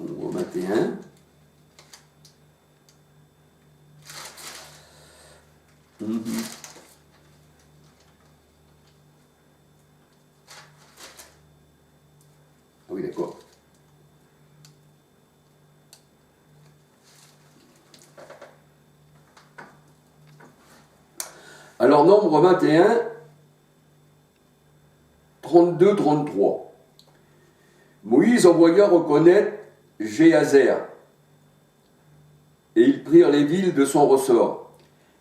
Nombre 21. Ah oui, d'accord. Alors, nombre 21, 32, 33. Moïse envoya reconnaître Jéhazer, et ils prirent les villes de son ressort,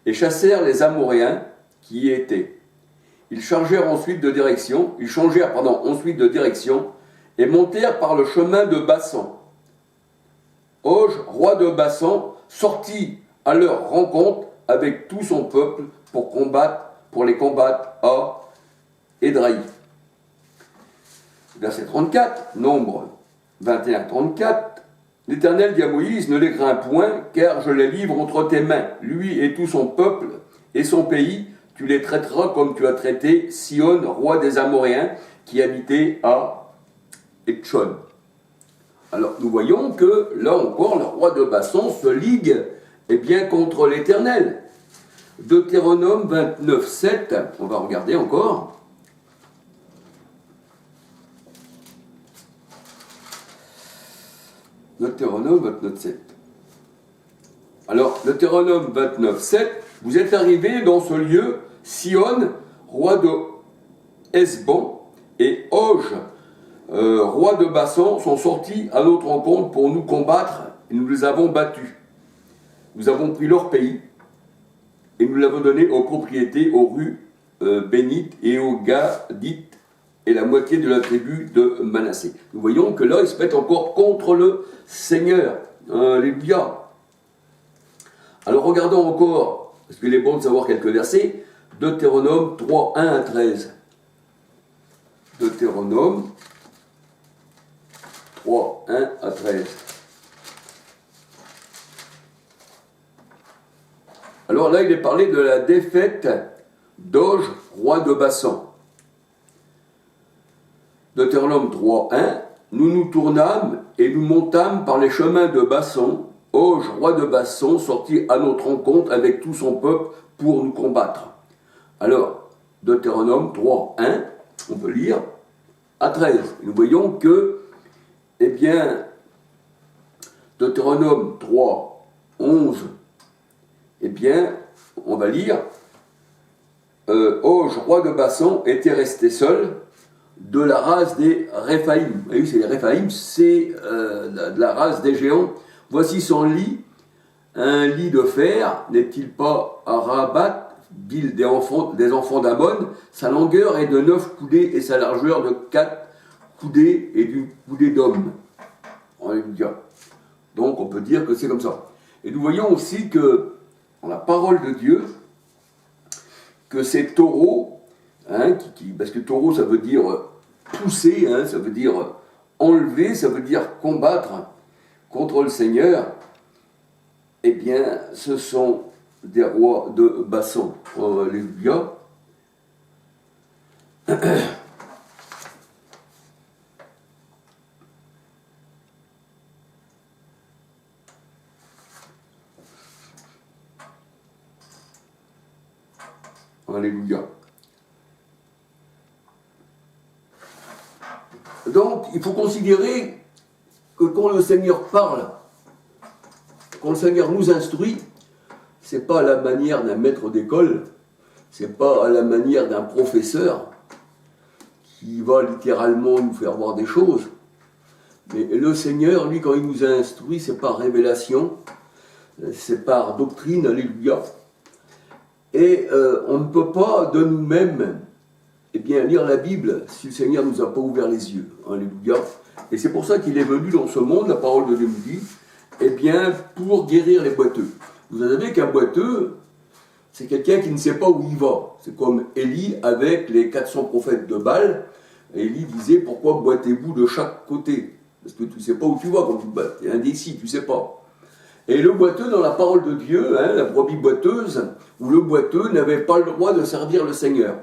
et chassèrent les Amoréens qui y étaient. Ils changèrent ensuite de direction, et montèrent par le chemin de Bassan. Og, roi de Bassan, sortit à leur rencontre avec tout son peuple pour les combattre à Édraï. Verset 34, Nombre 21, 34. L'Éternel dit à Moïse, ne les crains point, car je les livre entre tes mains, lui et tout son peuple et son pays. Tu les traiteras comme tu as traité Sihon, roi des Amoréens, qui habitait à Etchon. Alors nous voyons que là encore, le roi de Bassan se ligue contre l'Éternel. Deutéronome 29, 7, on va regarder encore. Deutéronome 29, 7. Alors, Deutéronome 29, 7, vous êtes arrivés dans ce lieu, Sihon, roi de Hesbon, et Og, roi de Bassan, sont sortis à notre rencontre pour nous combattre, et nous les avons battus. Nous avons pris leur pays, et nous l'avons donné aux propriétés, aux rues bénites et aux Gadites, et la moitié de la tribu de Manassé. Nous voyons que là, ils se mettent encore contre le Seigneur. Alléluia. Alors regardons encore, parce qu'il est bon de savoir quelques versets, Deutéronome 3, 1 à 13. Deutéronome 3, 1 à 13. Alors là, il est parlé de la défaite d'Og, roi de Bassan. Deutéronome 3, 1. Nous nous tournâmes et nous montâmes par les chemins de Bassan. Og, roi de Bassan, sortit à notre rencontre avec tout son peuple pour nous combattre. Alors, Deutéronome 3, 1, on peut lire, à 13. Nous voyons que, Deutéronome 3, 11, on va lire, Og, roi de Bassan, était resté seul de la race des Réphaïm. Vous voyez, c'est les Réphaïm, c'est de la race des géants. Voici son lit, un lit de fer, n'est-il pas à Rabat, ville des enfants d'Ammon? Sa longueur est de 9 coudées et sa largeur de 4 coudées et d'une coudée d'homme. Alléluia. Donc on peut dire que c'est comme ça. Et nous voyons aussi que, dans la parole de Dieu, que ces taureaux, parce que taureau ça veut dire pousser, ça veut dire enlever, ça veut dire combattre contre le Seigneur, ce sont des rois de Bassan. Alléluia. Alléluia. Donc, il faut considérer que quand le Seigneur parle, quand le Seigneur nous instruit, c'est pas à la manière d'un maître d'école, c'est pas à la manière d'un professeur qui va littéralement nous faire voir des choses. Mais le Seigneur, lui, quand il nous a instruits, c'est par révélation, c'est par doctrine, alléluia. Et on ne peut pas de nous-mêmes lire la Bible si le Seigneur ne nous a pas ouvert les yeux. Alléluia. Et c'est pour ça qu'il est venu dans ce monde, la parole de Dieu nous dit, pour guérir les boiteux. Vous savez qu'un boiteux, c'est quelqu'un qui ne sait pas où il va. C'est comme Élie avec les 400 prophètes de Baal. Élie disait, pourquoi boitez-vous de chaque côté? Parce que tu ne sais pas où tu vas quand tu boites. Tu es indécis, tu ne sais pas. Et le boiteux, dans la parole de Dieu, la brebis boiteuse, où le boiteux n'avait pas le droit de servir le Seigneur.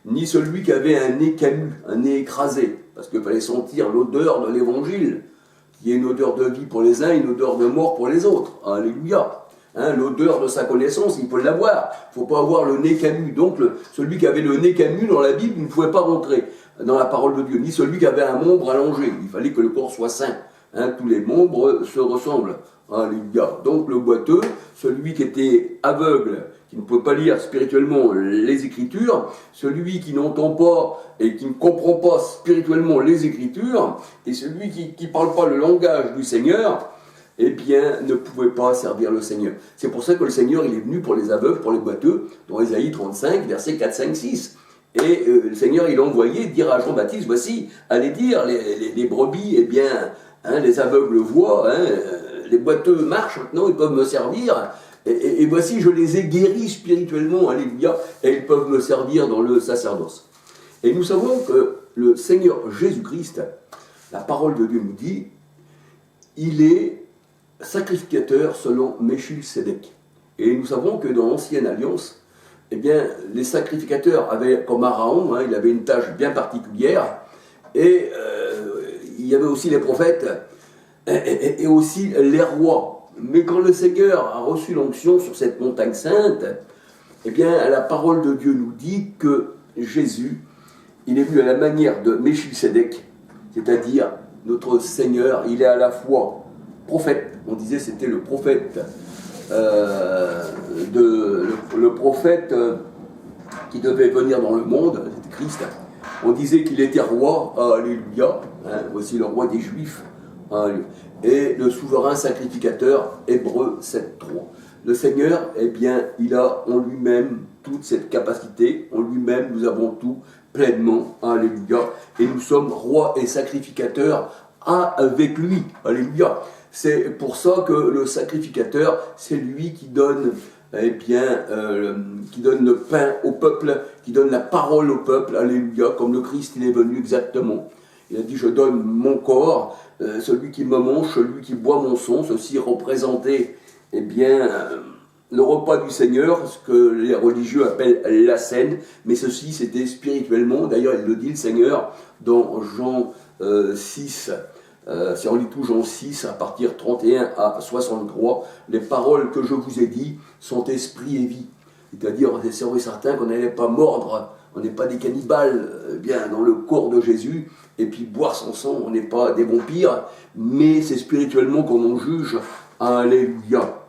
Ni celui qui avait un nez camus, un nez écrasé, parce qu'il fallait sentir l'odeur de l'évangile. qui est une odeur de vie pour les uns, une odeur de mort pour les autres. Alléluia. Hein, l'odeur de sa connaissance, il faut l'avoir. Il ne faut pas avoir le nez camus. Donc, celui qui avait le nez camus dans la Bible, il ne pouvait pas rentrer dans la parole de Dieu. Ni celui qui avait un membre allongé. Il fallait que le corps soit saint. Hein, tous les membres se ressemblent. Alléluia. Donc, le boiteux, celui qui était aveugle, qui ne peut pas lire spirituellement les Écritures, celui qui n'entend pas et qui ne comprend pas spirituellement les Écritures, et celui qui ne parle pas le langage du Seigneur, eh bien, ne pouvait pas servir le Seigneur. C'est pour ça que le Seigneur, il est venu pour les aveugles, pour les boiteux, dans Ésaïe 35, versets 4, 5, 6. Et le Seigneur, il a envoyé dire à Jean-Baptiste, voici, allez dire, les brebis, eh bien, hein, les aveugles voient, hein, les boiteux marchent maintenant, ils peuvent me servir, et voici, je les ai guéris spirituellement, alléluia, et ils peuvent me servir dans le sacerdoce. Et nous savons que le Seigneur Jésus-Christ, la parole de Dieu nous dit, il est sacrificateur selon Melchisedec. Et nous savons que dans l'Ancienne Alliance, eh bien, les sacrificateurs avaient, comme Aaron, hein, il avait une tâche bien particulière, et il y avait aussi les prophètes, et aussi les rois. Mais quand le Seigneur a reçu l'onction sur cette montagne sainte, eh bien, la parole de Dieu nous dit que Jésus, il est venu à la manière de Melchisedec, c'est-à-dire notre Seigneur, il est à la fois prophète, on disait c'était le prophète, le prophète qui devait venir dans le monde, c'était Christ. On disait qu'il était roi, alléluia, hein, voici le roi des Juifs, alléluia. Et le souverain sacrificateur, Hébreux 7.3. Le Seigneur, eh bien, il a en lui-même toute cette capacité, en lui-même nous avons tout pleinement, alléluia, et nous sommes rois et sacrificateurs avec lui, alléluia. C'est pour ça que le sacrificateur, c'est lui qui donne, eh bien, qui donne le pain au peuple, qui donne la parole au peuple, alléluia, comme le Christ, il est venu exactement. Il a dit, je donne mon corps, celui qui me mange, celui qui boit mon sang, ceci représentait, eh bien, le repas du Seigneur, ce que les religieux appellent la scène, mais ceci c'était spirituellement, d'ailleurs il le dit le Seigneur dans Jean 6, si on lit tout Jean 6 à partir 31 à 63, les paroles que je vous ai dites sont esprit et vie. C'est-à-dire, c'est sûr et certain qu'on n'allait pas mordre, on n'est pas des cannibales bien dans le corps de Jésus, et puis boire son sang, on n'est pas des vampires, mais c'est spirituellement qu'on en juge. Alléluia.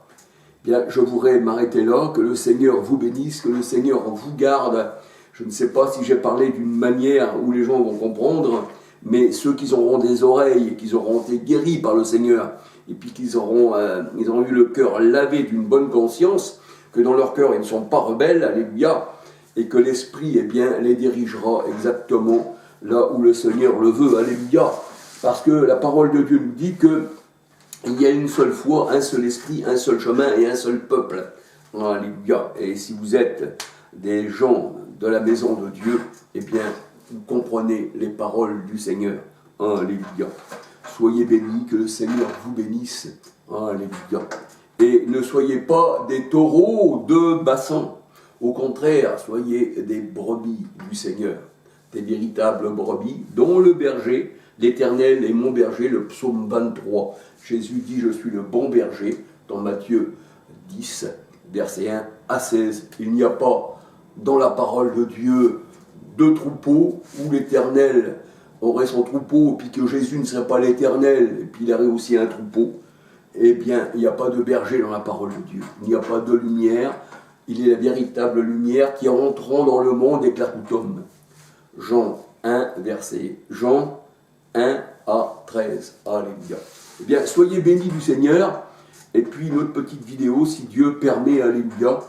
Bien, je voudrais m'arrêter là, que le Seigneur vous bénisse, que le Seigneur vous garde. Je ne sais pas si j'ai parlé d'une manière où les gens vont comprendre, mais ceux qui auront des oreilles, qui auront été guéris par le Seigneur, et puis qu'ils auront eu le cœur lavé d'une bonne conscience, que dans leur cœur ils ne sont pas rebelles, alléluia, et que l'Esprit, eh bien, les dirigera exactement là où le Seigneur le veut, alléluia, parce que la parole de Dieu nous dit que il y a une seule foi, un seul esprit, un seul chemin et un seul peuple, alléluia. Et si vous êtes des gens de la maison de Dieu, eh bien, vous comprenez les paroles du Seigneur, alléluia. Soyez bénis, que le Seigneur vous bénisse, alléluia. Et ne soyez pas des taureaux de bassin, au contraire, soyez des brebis du Seigneur, des véritables brebis, dont le berger, l'Éternel est mon berger, le psaume 23. Jésus dit, je suis le bon berger, dans Matthieu 10, verset 1 à 16. Il n'y a pas dans la parole de Dieu deux troupeaux où l'Éternel aurait son troupeau, puis que Jésus ne serait pas l'Éternel, et puis il aurait aussi un troupeau. Eh bien, il n'y a pas de berger dans la parole de Dieu. Il n'y a pas de lumière. Il est la véritable lumière qui, entrant dans le monde, éclaire tout homme. Jean 1, verset Jean 1 à 13. Alléluia. Eh bien, soyez bénis du Seigneur. Et puis, une autre petite vidéo, si Dieu permet, alléluia.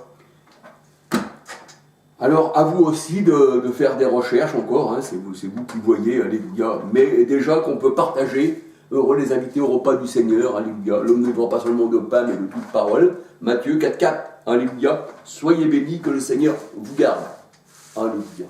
Alors, à vous aussi de faire des recherches encore, hein, c'est vous qui voyez, alléluia. Mais déjà qu'on peut partager, heureux les invités au repas du Seigneur, alléluia. L'homme ne vivra pas seulement de pain, mais de toute parole. Matthieu 4, 4, alléluia. Soyez bénis, que le Seigneur vous garde. Alléluia.